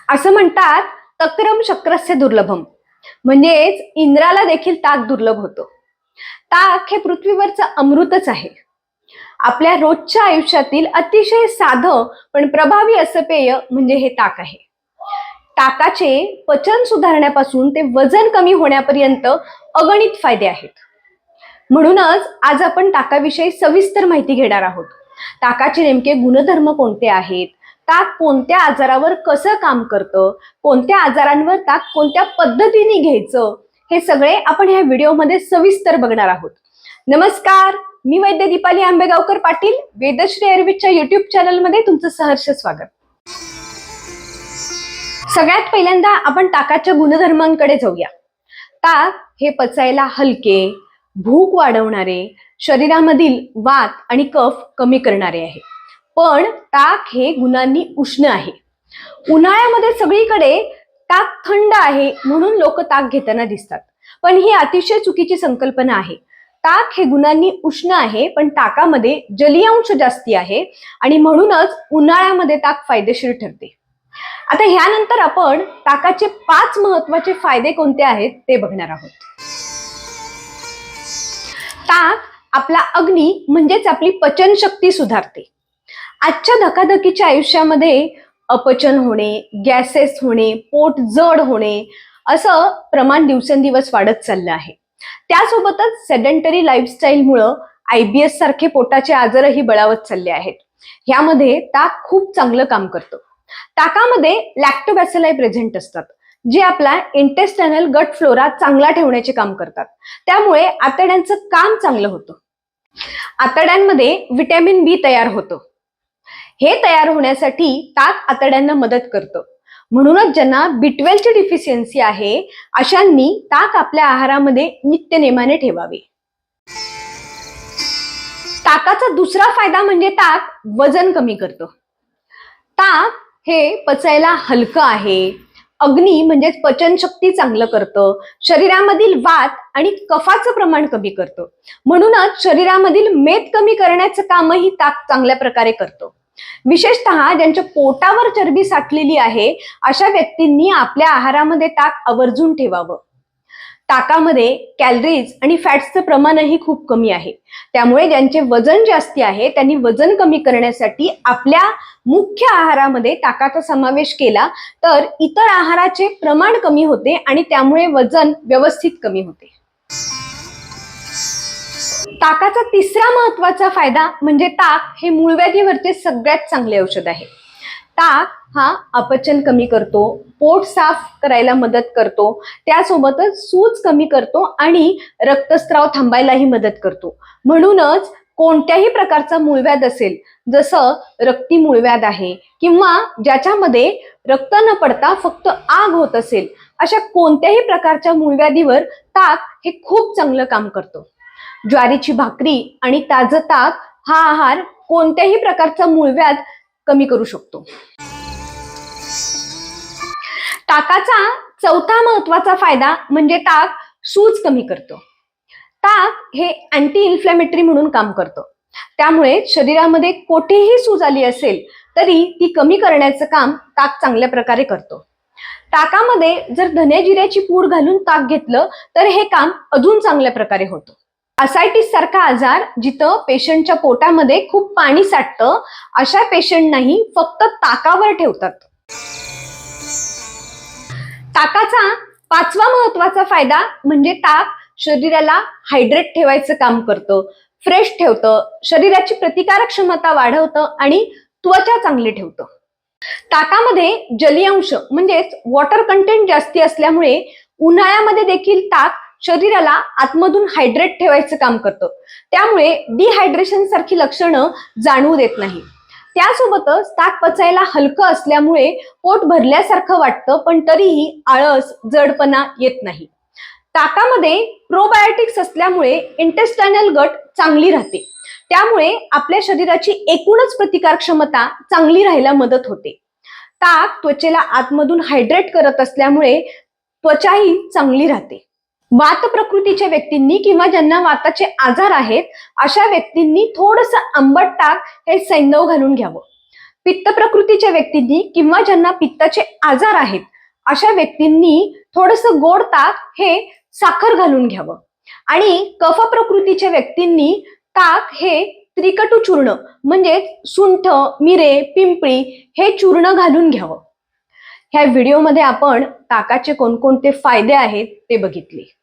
असं म्हणतात, तक्रम शक्रस्य दुर्लभम, म्हणजेच इंद्राला देखील ताक दुर्लभ होतं. ताक हे पृथ्वीवरचं अमृतच आहे. आपल्या रोजच्या आयुष्यातील अतिशय साधं पण प्रभावी असं पेय म्हणजे हे ताक आहे. ताकाचे पचन सुधारण्यापासून ते वजन कमी होण्यापर्यंत अगणित फायदे आहेत. म्हणूनच आज आपण ताकाविषयी सविस्तर माहिती घेणार आहोत. ताकाचे नेमके गुणधर्म कोणते आहेत, ताक कोणत्या आजारावर कसं काम करतं, कोणत्या आजारांवर ताक कोणत्या पद्धतीने घ्यायचं, हे सगळे आपण ह्या व्हिडिओमध्ये सविस्तर बघणार आहोत. नमस्कार, मी वैद्य दीपाली आंबेगावकर पाटील, वेदश्री आयुर्वेदच्या युट्यूब चॅनलमध्ये तुमचं सहर्ष स्वागत. सगळ्यात पहिल्यांदा आपण ताकाच्या गुणधर्मांकडे जाऊया. ताक हे पचायला हलके, भूक वाढवणारे, शरीरामधील वात आणि कफ कमी करणारे आहे. पण ताक हे गुणांनी उष्ण आहे. उन्हाळ्यामध्ये सगळीकडे ताक थंड आहे म्हणून लोक ताक घेताना दिसतात, पण ही अतिशय चुकीची संकल्पना आहे. ताक हे गुणांनी उष्ण आहे, पण ताकामध्ये जलीय अंश जास्ती आहे आणि म्हणूनच उन्हाळ्यामध्ये ताक फायदेशीर ठरते. आता ह्यानंतर आपण ताकाचे 5 महत्वाचे फायदे कोणते आहेत ते बघणार आहोत. ताक आपला अग्नी म्हणजेच आपली पचनशक्ती सुधारते. आजच्या धकाधकीच्या आयुष्यामध्ये अपचन होणे, गॅसेस होणे, पोट जड होणे असं प्रमाण दिवसेंदिवस वाढत चाललं आहे. त्यासोबतच सेडेंटरी लाईफस्टाईलमुळं IBS सारखे पोटाचे आजारही बळावत चालले आहेत. ह्यामध्ये ताक खूप चांगलं काम करतं. ताकामध्ये लॅक्टोबॅसिलाई प्रेझेंट असतात, जे आपला इंटेस्टायनल गट फ्लोरा चांगला ठेवण्याचे काम करतात. त्यामुळे आतड्यांचं काम चांगलं होतं. आतड्यांमध्ये व्हिटॅमिन B तयार होतं. हे तयार होण्यासाठी ताक आतड्यांना मदत करतं. म्हणूनच ज्यांना B12 ची डिफिशियन्सी आहे अशांनी ताक आपल्या आहारामध्ये नित्यनेमाने ठेवावे. ताकाचा दुसरा फायदा म्हणजे ताक वजन कमी करतं. ताक हे पचायला हलकं आहे, अग्नी म्हणजेच पचनशक्ती चांगलं करतं, शरीरामधील वात आणि कफाचं प्रमाण कमी करतं. म्हणूनच शरीरामधील मेद कमी करण्याचं कामही ताक चांगल्या प्रकारे करतं. विशेषतः ज्यांच्या पोटावर चरबी साठलेली आहे अशा व्यक्तींनी आपल्या आहारामध्ये ताक आवर्जून ठेवावं. ताकामध्ये कॅलरीज आणि फॅट्सचं प्रमाणही खूप कमी आहे. त्यामुळे ज्यांचे वजन जास्ती आहे त्यांनी वजन कमी करण्यासाठी आपल्या मुख्य आहारामध्ये ताकाचा समावेश केला तर इतर आहाराचे प्रमाण कमी होते आणि त्यामुळे वजन व्यवस्थित कमी होते. ताकाचा तिसरा महत्वाचा फायदा म्हणजे ताक हे मूळव्याधीवरचे सगळ्यात चांगले औषध आहे. ताक हा अपचन कमी करतो, पोट साफ करायला मदत करतो, त्यासोबतच सूज कमी करतो आणि रक्तस्राव थांबायलाही मदत करतो. म्हणूनच कोणत्याही प्रकारचा मूळव्याध असेल, जसं रक्ती मूळव्याध आहे किंवा ज्याच्यामध्ये रक्त न पडता फक्त आग होत असेल, अशा कोणत्याही प्रकारच्या मूळव्याधीवर ताक हे खूप चांगलं काम करतं. ज्वारीची भाकरी आणि ताजं ताक हा आहार कोणत्याही प्रकारचा मूळव्याध कमी करू शकतो. ताकाचा चौथा महत्वाचा फायदा म्हणजे ताक सूज कमी करतं. ताक हे अँटी इन्फ्लॅमेटरी म्हणून काम करतं. त्यामुळे शरीरामध्ये कोठेही सूज आली असेल तरी ती कमी करण्याचं काम ताक चांगल्या प्रकारे करतं. ताकामध्ये जर धने जिऱ्याची पूड घालून ताक घेतलं तर हे काम अजून चांगल्या प्रकारे होतं. असायटिस सारखा आजार जिथं पेशंटच्या पोटामध्ये खूप पाणी साठतं अशा पेशंटनाही फक्त ताकावर ठेवतात. ताकाचा 5वा महत्वाचा फायदा म्हणजे ताक शरीराला हायड्रेट ठेवायचं काम करतं, फ्रेश ठेवतं, शरीराची प्रतिकारक क्षमता वाढवतं आणि त्वचा चांगली ठेवतं. ताकामध्ये जलीय अंश म्हणजेच वॉटर कंटेंट जास्ती असल्यामुळे उन्हाळ्यामध्ये देखील ताक शरीराला आतमधून हायड्रेट ठेवायचं काम करतं. त्यामुळे डिहायड्रेशन सारखी लक्षणं जाणवू देत नाही. त्यासोबतच ताक पचायला हलकं असल्यामुळे पोट भरल्यासारखं वाटतं, पण तरीही आळस, जडपणा येत नाही. ताकामध्ये प्रोबायोटिक्स असल्यामुळे इंटेस्टायनल गट चांगली राहते. त्यामुळे आपल्या शरीराची एकूणच प्रतिकार क्षमता चांगली राहायला मदत होते. ताक त्वचेला आतमधून हायड्रेट करत असल्यामुळे त्वचाही चांगली राहते. वात प्रकृतीच्या व्यक्तींनी किंवा ज्यांना वाताचे आजार आहेत अशा व्यक्तींनी थोडंसं आंबट ताक हे सैंधव घालून घ्यावं. पित्त प्रकृतीच्या व्यक्तींनी किंवा ज्यांना पित्ताचे आजार आहेत अशा व्यक्तींनी थोडंसं गोड ताक हे साखर घालून घ्यावं. आणि कफ प्रकृतीच्या व्यक्तींनी ताक हे त्रिकटू चूर्ण म्हणजे सुंठ, मिरे, पिंपळी हे चूर्ण घालून घ्यावं. ह्या व्हिडिओमध्ये आपण ताकाचे कोणकोणते फायदे आहेत ते बघितले.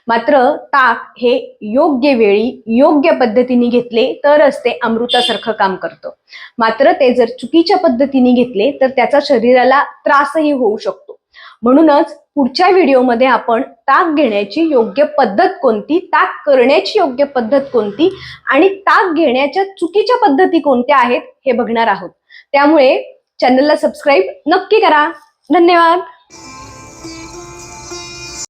मात्र ताक हे योग्य वेळी योग्य पद्धतीने घेतले तरच ते अमृतासारखं काम करतं. मात्र ते जर चुकीच्या पद्धतीने घेतले तर त्याचा शरीराला त्रासही होऊ शकतो. म्हणूनच पुढच्या व्हिडिओमध्ये आपण ताक घेण्याची योग्य पद्धत कोणती, ताक करण्याची योग्य पद्धत कोणती आणि ताक घेण्याच्या चुकीच्या पद्धती कोणत्या आहेत हे बघणार आहोत. त्यामुळे चॅनलला सबस्क्राईब नक्की करा. धन्यवाद.